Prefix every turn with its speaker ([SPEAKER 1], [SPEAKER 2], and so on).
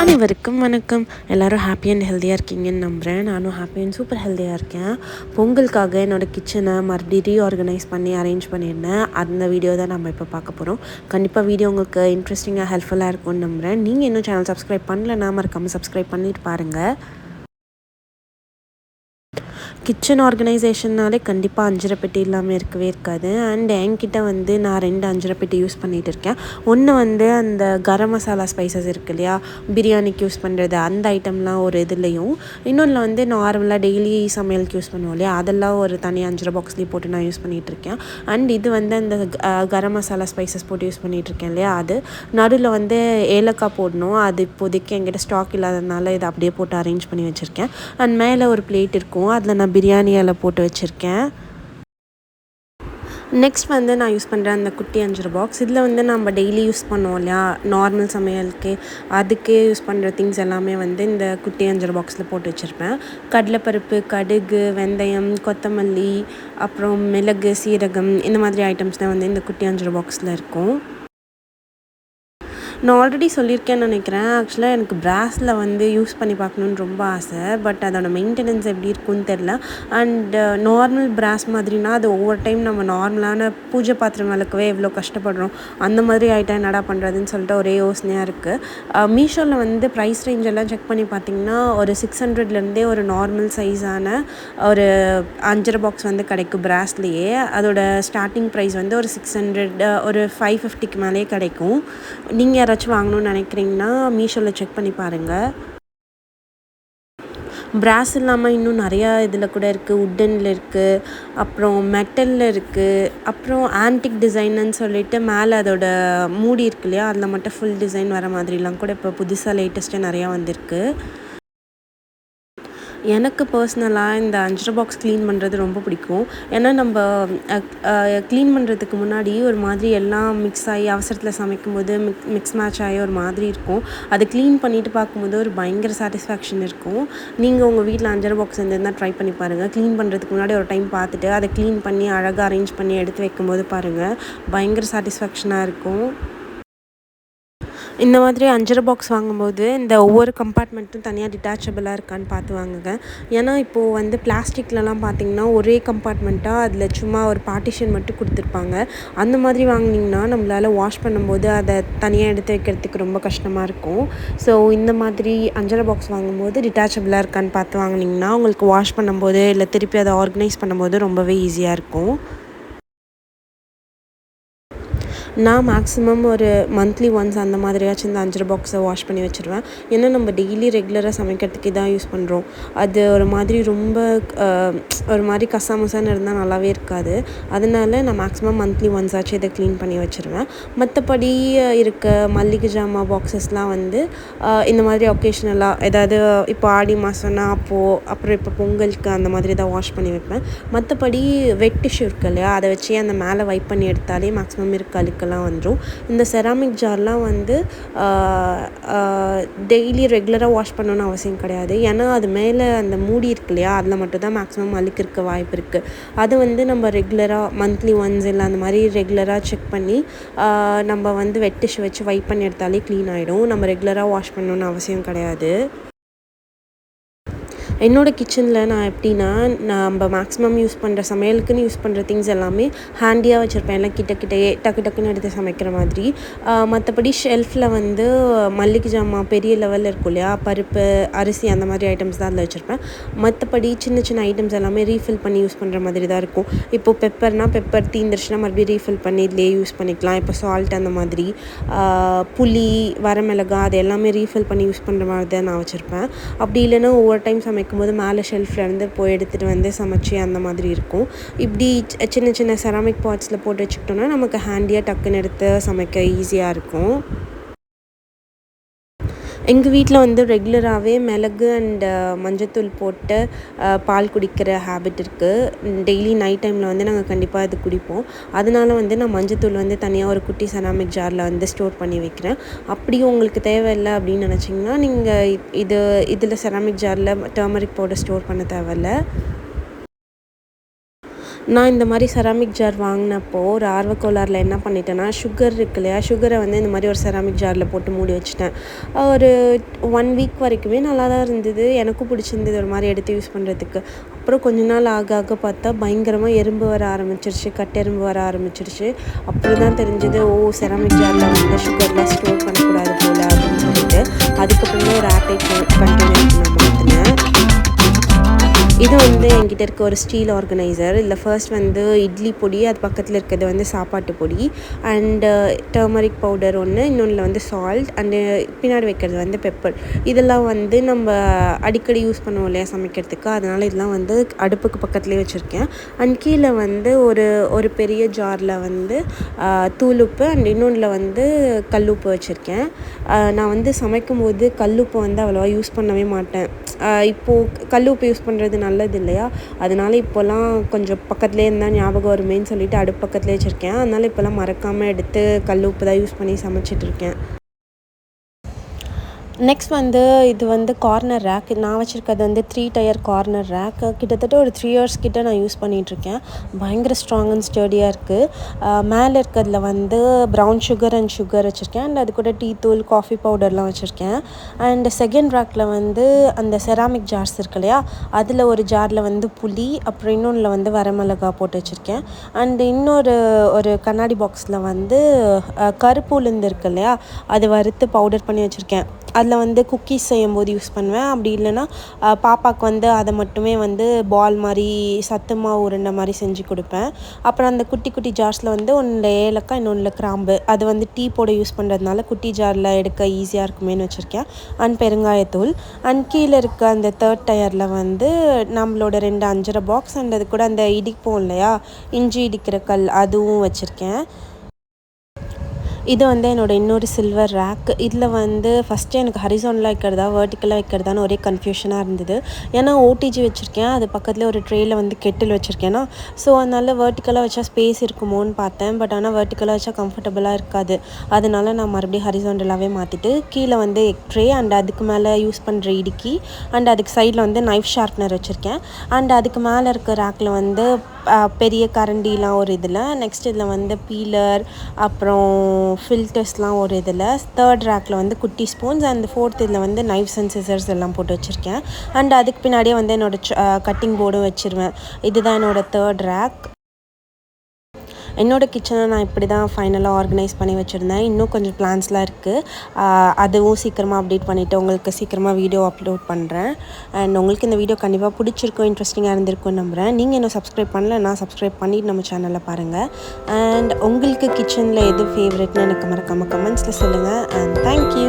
[SPEAKER 1] அனைவருக்கும் வணக்கம். எல்லோரும் ஹாப்பி அண்ட் ஹெல்த்தியாக இருக்கீங்கன்னு நம்புகிறேன். நானும் ஹாப்பி அண்ட் சூப்பர் ஹெல்த்தியாக இருக்கேன். பொங்கலுக்காக என்னோடய கிச்சனை மறுபடியும் ரீஆர்கனைஸ் பண்ணி அரேஞ்ச் பண்ணியிருந்தேன். அந்த வீடியோ தான் நம்ம இப்போ பார்க்க போகிறோம். கண்டிப்பாக வீடியோ உங்களுக்கு இன்ட்ரெஸ்டிங்காக ஹெல்ப்ஃபுல்லாக இருக்கும்னு நம்புகிறேன். நீங்கள் இன்னும் சேனல் சப்ஸ்கிரைப் பண்ணலன்னா மறக்காமல் சப்ஸ்கிரைப் பண்ணிட்டு பாருங்கள். கிச்சன் ஆர்கனைசேஷன்னாலே கண்டிப்பாக அஞ்சரை பெட்டி இல்லாமல் இருக்கவே இருக்காது. அண்ட் என்கிட்ட வந்து நான் 2 அஞ்சரை பெட்டி யூஸ் பண்ணிகிட்டு இருக்கேன். ஒன்று வந்து அந்த கரம் மசாலா ஸ்பைசஸ் இருக்கு இல்லையா, பிரியாணிக்கு யூஸ் பண்ணுறது அந்த ஐட்டம்லாம் ஒரு இதுலேயும், இன்னொன்றில் வந்து நார்மலாக டெய்லி சமையலுக்கு யூஸ் பண்ணுவோம் இல்லையா, அதெல்லாம் ஒரு தனி 5 பாக்ஸ்லேயும் போட்டு நான் யூஸ் பண்ணிகிட்ருக்கேன். அண்ட் இது வந்து அந்த கரம் மசாலா ஸ்பைசஸ் போட்டு யூஸ் பண்ணிகிட்ருக்கேன் இல்லையா, அது நடுவில் வந்து ஏலக்காய் போடணும். அது இப்போதைக்கு என்கிட்ட ஸ்டாக் இல்லாததுனால இதை அப்படியே போட்டு அரேஞ்ச் பண்ணி வச்சுருக்கேன். அண்ட் மேலே ஒரு பிளேட் இருக்கும், அதில் நான் பிரியாணி இலை போட்டு வச்சுருக்கேன். நெக்ஸ்ட் வந்து நான் யூஸ் பண்ணுற அந்த குட்டி 5 பாக்ஸ், இதில் வந்து நம்ம டெய்லி யூஸ் பண்ணுவோம் இல்லையா, நார்மல் சமையலுக்கு அதுக்கே யூஸ் பண்ணுற திங்ஸ் எல்லாமே வந்து இந்த குட்டி 5 பாக்ஸில் போட்டு வச்சுருப்பேன். கடலைப்பருப்பு, கடுகு, வெந்தயம், கொத்தமல்லி, அப்புறம் மிளகு, சீரகம், இந்த மாதிரி ஐட்டம்ஸ் தான் வந்து இந்த குட்டி 5 பாக்ஸில் இருக்கும். நான் ஆல்ரெடி சொல்லியிருக்கேன்னு நினைக்கிறேன். ஆக்சுவலாக எனக்கு பிராஸில் வந்து யூஸ் பண்ணி பார்க்கணுன்னு ரொம்ப ஆசை. பட் அதோட மெயின்டெனன்ஸ் எப்படி இருக்குன்னு தெரில. அண்டு நார்மல் பிராஸ் மாதிரினா அது ஒவ்வொரு டைம் நம்ம நார்மலான பூஜை பாத்திரம் விளக்கவே எவ்வளோ கஷ்டப்படுறோம், அந்த மாதிரி ஐட்டம் என்னடா பண்ணுறதுன்னு சொல்லிட்டு ஒரே யோசனையாக இருக்குது. மீஷோவில் வந்து ப்ரைஸ் ரேஞ்ச் எல்லாம் செக் பண்ணி பார்த்திங்கன்னா ஒரு 600லேருந்தே ஒரு நார்மல் சைஸான ஒரு 5 பாக்ஸ் வந்து கிடைக்கும் பிராஸ்லேயே. அதோட ஸ்டார்டிங் ப்ரைஸ் வந்து ஒரு 600, ஒரு 550க்கு மேலேயே கிடைக்கும். நீங்கள் யாராச்சும் வாங்கணும்னு நினைக்கிறீங்கன்னா மீஷோவில் செக் பண்ணி பாருங்கள். பிராஸ் இல்லாமல் இன்னும் நிறையா இதில் கூட இருக்குது. உட்டனில் இருக்குது, அப்புறம் மெட்டலில் இருக்குது, அப்புறம் ஆன்டிக் டிசைனுன்னு சொல்லிட்டு மேலே அதோட மூடி இருக்கு இல்லையா, அதில் மட்டும் ஃபுல் டிசைன் வர மாதிரிலாம் கூட இப்போ புதுசாக லேட்டஸ்ட்டாக நிறையா வந்திருக்கு. எனக்கு பர்சனலாக இந்த 5 பாக்ஸ் க்ளீன் பண்ணுறது ரொம்ப பிடிக்கும். ஏன்னா நம்ம க்ளீன் பண்ணுறதுக்கு முன்னாடி ஒரு மாதிரி எல்லாம் மிக்ஸ் ஆகி அவசரத்தில் சமைக்கும்போது மிக்ஸ் மேட்ச் ஆகி ஒரு மாதிரி இருக்கும். அதை க்ளீன் பண்ணிவிட்டு பார்க்கும்போது ஒரு பயங்கர சாட்டிஸ்ஃபேக்ஷன் இருக்கும். நீங்கள் உங்கள் வீட்டில் 5 பாக்ஸ் இருந்ததுன்னா ட்ரை பண்ணி பாருங்கள். க்ளீன் பண்ணுறதுக்கு முன்னாடி ஒரு டைம் பார்த்துட்டு அதை க்ளீன் பண்ணி அழகாக அரேஞ்ச் பண்ணி எடுத்து வைக்கும்போது பாருங்கள், பயங்கர சாட்டிஸ்ஃபேக்ஷனாக இருக்கும். இந்த மாதிரி 5 பாக்ஸ் வாங்கும்போது இந்த ஒவ்வொரு கம்பார்ட்மெண்ட்டும் தனியாக டிட்டாச்சபிளாக இருக்கான்னு பார்த்து வாங்குங்க. ஏன்னா இப்போது வந்து பிளாஸ்டிக்லலாம் பார்த்திங்கன்னா ஒரே கம்பார்ட்மெண்ட்டாக அதில் சும்மா ஒரு பார்ட்டிஷன் மட்டும் கொடுத்துருப்பாங்க. அந்த மாதிரி வாங்கினீங்கன்னா நம்மளால் வாஷ் பண்ணும்போது அதை தனியாக எடுத்து வைக்கிறதுக்கு ரொம்ப கஷ்டமாக இருக்கும். ஸோ இந்த மாதிரி 5 பாக்ஸ் வாங்கும்போது டிட்டாச்சபிளாக இருக்கான்னு பார்த்து வாங்கினீங்கன்னா உங்களுக்கு வாஷ் பண்ணும்போது இல்லை திருப்பி அதை ஆர்கனைஸ் பண்ணும்போது ரொம்பவே ஈஸியாக இருக்கும். நான் மேக்ஸிமம் ஒரு மந்த்லி ஒன்ஸ் அந்த மாதிரியாச்சும் இந்த 5 பாக்ஸை வாஷ் பண்ணி வச்சுருவேன். ஏன்னா நம்ம டெய்லி ரெகுலராக சமைக்கிறதுக்கு இதான் யூஸ் பண்ணுறோம். அது ஒரு மாதிரி ரொம்ப ஒரு மாதிரி கசாமுசான்னு இருந்தால் நல்லாவே இருக்காது. அதனால நான் மேக்ஸிமம் மந்த்லி ஒன்ஸ் ஆச்சு இதை க்ளீன் பண்ணி வச்சுருவேன். மற்றபடி இருக்க மல்லிகை ஜாமான் பாக்ஸஸ்லாம் வந்து இந்த மாதிரி ஒகேஷ்னலாக ஏதாவது இப்போ ஆடி மாதம்னா அப்புறம் இப்போ பொங்கலுக்கு அந்த மாதிரி தான் வாஷ் பண்ணி வைப்பேன். மற்றபடி வெட் டிஷ்யூ இருக்கு இல்லையா, அதை வச்சு அந்த மேலே வைப் பண்ணி எடுத்தாலே மேக்ஸிமம் இருக்க அழுக்கெல்லாம் வந்துடும். இந்த செராமிக் ஜார்லாம் வந்து டெய்லி ரெகுலராக வாஷ் பண்ணணும்னு அவசியம் கிடையாது. ஏன்னா அது மேலே அந்த மூடி இருக்கு இல்லையா, அதில் மட்டும் தான் மேக்ஸிமம் அழுக்கு இருக்க வாய்ப்பு இருக்குது. அது வந்து நம்ம ரெகுலராக மந்த்லி ஒன்ஸ் இல்லை அந்த மாதிரி ரெகுலராக செக் பண்ணி நம்ம வந்து வெட் டிஷ்யூ வச்சு வைப் பண்ணி எடுத்தாலே க்ளீன் ஆகிடும். நம்ம ரெகுலராக வாஷ் பண்ணணும்னு அவசியம் கிடையாது. என்னோடய கிச்சனில் நான் எப்படின்னா, நம்ம மேக்ஸிமம் யூஸ் பண்ணுற சமையலுக்குன்னு யூஸ் பண்ணுற திங்ஸ் எல்லாமே ஹேண்டியாக வச்சுருப்பேன். எல்லாம் கிட்டக்கிட்டேயே டக்குன்னு எடுத்து சமைக்கிற மாதிரி. மற்றபடி ஷெல்ஃபில் வந்து மல்லிகை ஜாமான் பெரிய லெவலில் இருக்கும் இல்லையா, பருப்பு, அரிசி அந்த மாதிரி ஐட்டம்ஸ் தான் அதில் வச்சுருப்பேன். மற்றபடி சின்ன ஐட்டம்ஸ் எல்லாமே ரீஃபில் பண்ணி யூஸ் பண்ணுற மாதிரி தான் இருக்கும். இப்போது பெப்பர் தீந்துருச்சுன்னா மறுபடியும் ரீஃபில் பண்ணி இதிலே யூஸ் பண்ணிக்கலாம். இப்போ சால்ட் அந்த மாதிரி, புளி, வரமிளகா அது எல்லாமே ரீஃபில் பண்ணி யூஸ் பண்ணுற மாதிரி தான் நான் வச்சுருப்பேன். அப்படி இல்லைன்னா ஒவ்வொரு டைம் சமைக்கும்போது மேலே ஷெல்ஃப்லேருந்து போய் எடுத்துகிட்டு வந்து சமைச்சி அந்த மாதிரி இருக்கும். இப்படி சின்ன செராமிக் பாட்ஸில் போட்டு வச்சுக்கிட்டோன்னா நமக்கு ஹேண்டியாக டக்குன்னு எடுத்து சமைக்க ஈஸியாக இருக்கும். எங்கள் வீட்டில் வந்து ரெகுலராகவே மிளகு அண்ட் மஞ்சத்தூள் போட்டு பால் குடிக்கிற ஹேபிட் இருக்குது. டெய்லி நைட் டைமில் வந்து நாங்கள் கண்டிப்பாக இது குடிப்போம். அதனால வந்து நான் மஞ்சத்தூள் வந்து தனியாக ஒரு குட்டி செராமிக் ஜாரில் வந்து ஸ்டோர் பண்ணி வைக்கிறேன். அப்படி உங்களுக்கு தேவையில்லை அப்படின்னு நினச்சிங்கன்னா நீங்கள் இதில் செராமிக் ஜாரில் டர்மரிக் பவுடர் ஸ்டோர் பண்ண தேவையில்ல. நான் இந்த மாதிரி செராமிக் ஜார் வாங்கினப்போ ஒரு ஆர்வக்கோளாறில் என்ன பண்ணிட்டேன்னா, சுகர் இருக்கு இல்லையா, சுகரை வந்து இந்த மாதிரி ஒரு செராமிக் ஜாரில் போட்டு மூடி வச்சுட்டேன். ஒரு 1 வீக் வரைக்குமே நல்லா தான் இருந்தது. எனக்கும் பிடிச்சிருந்தது ஒரு மாதிரி எடுத்து யூஸ் பண்ணுறதுக்கு. அப்புறம் கொஞ்ச நாள் ஆக பார்த்தா பயங்கரமாக எறும்பு வர ஆரம்பிச்சிருச்சு, கட்டெரும்பு வர ஆரம்பிச்சிருச்சு. அப்புறம் தான் தெரிஞ்சது, செராமிக் ஜாரில் வந்து சுகர்லாம் ஸ்டோர் பண்ணக்கூடாது போல் அப்படின்னு சொல்லிட்டு அதுக்கப்புறம் தான் ஒரு ஏர்டைட் கண்டெய்னருக்கு நான் மாற்றினேன். இது வந்து என்கிட்ட இருக்க ஒரு ஸ்டீல் ஆர்கனைசர். இதில் ஃபர்ஸ்ட் வந்து இட்லி பொடி, அது பக்கத்தில் இருக்கிறது வந்து சாப்பாட்டு பொடி அண்டு டர்மரிக் பவுடர் ஒன்று, இன்னொன்றில் வந்து சால்ட் அண்டு பின்னாடி வைக்கிறது வந்து பெப்பர். இதெல்லாம் வந்து நம்ம அடிக்கடி யூஸ் பண்ணுவோம் இல்லையா சமைக்கிறதுக்கு, அதனால் இதெல்லாம் வந்து அடுப்புக்கு பக்கத்துலேயே வச்சுருக்கேன். அண்ட் கீழே வந்து ஒரு பெரிய ஜாரில் வந்து தூளுப்பு அண்ட் இன்னொன்றில் வந்து கல்லுப்பு வச்சுருக்கேன். நான் வந்து சமைக்கும் போது கல்லுப்பு வந்து அவ்வளோவா யூஸ் பண்ணவே மாட்டேன். இப்போது கல்லுப்பு யூஸ் பண்ணுறது நல்லது இல்லையா, அதனால இப்போல்லாம் கொஞ்சம் பக்கத்துலேயே இருந்தால் ஞாபகம் வருமேன்னு சொல்லிட்டு அடுப்பு பக்கத்துலேயே வச்சுருக்கேன். அதனால் இப்போல்லாம் மறக்காமல் எடுத்து கல்லுப்பு தான் யூஸ் பண்ணி சமைச்சிட்ருக்கேன். நெக்ஸ்ட் வந்து இது வந்து கார்னர் ரேக். நான் வச்சுருக்கிறது வந்து 3 டயர் கார்னர் ரேக். கிட்டத்தட்ட ஒரு 3 இயர்ஸ் கிட்ட நான் யூஸ் பண்ணிகிட்ருக்கேன். பயங்கர ஸ்ட்ராங் அண்ட் ஸ்டடியாக இருக்குது. மேலே இருக்கிறதுல வந்து ப்ரௌன் சுகர் அண்ட் சுகர் வச்சுருக்கேன். அண்ட் அது கூட டீ தூள், காஃபி பவுடர்லாம் வச்சுருக்கேன். அண்ட் செகண்ட் ரேக்கில் வந்து அந்த செராமிக் ஜார்ஸ் இருக்கு இல்லையா, அதில் ஒரு ஜாரில் வந்து புளி, அப்புறம் இன்னொன்றில் வந்து வரமிளகா போட்டு வச்சுருக்கேன். அண்ட் ஒரு கண்ணாடி பாக்ஸில் வந்து கருப்பு உளுந்து இருக்கு இல்லையா, அது வறுத்து பவுடர் பண்ணி வச்சுருக்கேன். அதில் வந்து குக்கீஸ் செய்யும்போது யூஸ் பண்ணுவேன். அப்படி இல்லைன்னா பாப்பாவுக்கு வந்து அதை மட்டுமே வந்து பால் மாதிரி சத்து மாவு உருண்டை மாதிரி செஞ்சு கொடுப்பேன். அப்புறம் அந்த குட்டி ஜார்ஸில் வந்து ஒன்றில் ஏலக்காய், இன்னொன்றில் கிராம்பு, அது வந்து டீ போட யூஸ் பண்ணுறதுனால குட்டி ஜாரில் எடுக்க ஈஸியாக இருக்குமேனு வச்சுருக்கேன். அண்ட் பெருங்காயத்தூள். அண்ட் கீழே இருக்க அந்த 3rd டயரில் வந்து நம்மளோட 2 அஞ்சரை பாக்ஸ் அண்ட் அது கூட அந்த இடிப்போம் இல்லையா, இஞ்சி இடிக்கிற கல், அதுவும் வச்சுருக்கேன். இது வந்து என்னோடய இன்னொரு சில்வர் ரேக். இதில் வந்து ஃபஸ்ட்டு எனக்கு ஹரிசான்டலாக வைக்கிறதா வெர்டிக்கலாக வைக்கிறதான்னு ஒரே கன்ஃபியூஷனாக இருந்தது. ஏன்னா ஓடிஜி வச்சுருக்கேன், அது பக்கத்தில் ஒரு ட்ரேயில் வந்து கெட்டில் வச்சுருக்கேன்னா, ஸோ அதனால் வெர்டிக்கலாக வச்சா ஸ்பேஸ் இருக்குமோன்னு பார்த்தேன். பட் ஆனால் வெர்டிக்கலாக வச்சா கம்ஃபர்டபுளாக இருக்காது. அதனால நான் மறுபடியும் ஹரிசான்டலாகவே மாற்றிட்டு கீழே வந்து எக் ட்ரே அண்ட் அதுக்கு மேலே யூஸ் பண்ணுற இடுக்கி அண்ட் அதுக்கு சைடில் வந்து நைஃப் ஷார்ப்னர் வச்சுருக்கேன். அண்ட் அதுக்கு மேலே இருக்க ரேக்கில் வந்து பெரிய கரண்டிலாம் ஒரு இதில், நெக்ஸ்ட் இதில் வந்து பீலர், அப்புறம் ஃபில்டர்ஸ்லாம் ஒரு இதில், 3rd ரேக்கில் வந்து குட்டி ஸ்பூன்ஸ் அண்ட் 4th இதில் வந்து நைஃப்ஸ் அண்ட் சிசர்ஸ் எல்லாம் போட்டு வச்சுருக்கேன். அண்ட் அதுக்கு பின்னாடியே வந்து என்னோடய கட்டிங் போர்டும் வச்சுருவேன். இதுதான் என்னோடய 3rd ரேக். என்னோடய கிச்சனை நான் இப்படி தான் ஃபைனலாக ஆர்கனைஸ் பண்ணி வச்சுருந்தேன். இன்னும் கொஞ்சம் பிளான்ஸ்லாம் இருக்குது. அதுவும் சீக்கிரமாக அப்டேட் பண்ணிவிட்டு உங்களுக்கு சீக்கிரமாக வீடியோ அப்லோட் பண்ணுறேன். அண்ட் உங்களுக்கு இந்த வீடியோ கண்டிப்பாக பிடிச்சிருக்கும், இன்ட்ரெஸ்டிங்காக இருந்திருக்கும்னு நம்புகிறேன். நீங்கள் இன்னும் சப்ஸ்கிரைப் பண்ணல, நான் சப்ஸ்கிரைப் பண்ணிவிட்டு நம்ம சேனலில் பாருங்கள். அண்ட் உங்களுக்கு கிச்சனில் எது ஃபேவரெட்னு எனக்கு மறக்காமல் கமெண்ட்ஸில் சொல்லுங்கள். And thank you.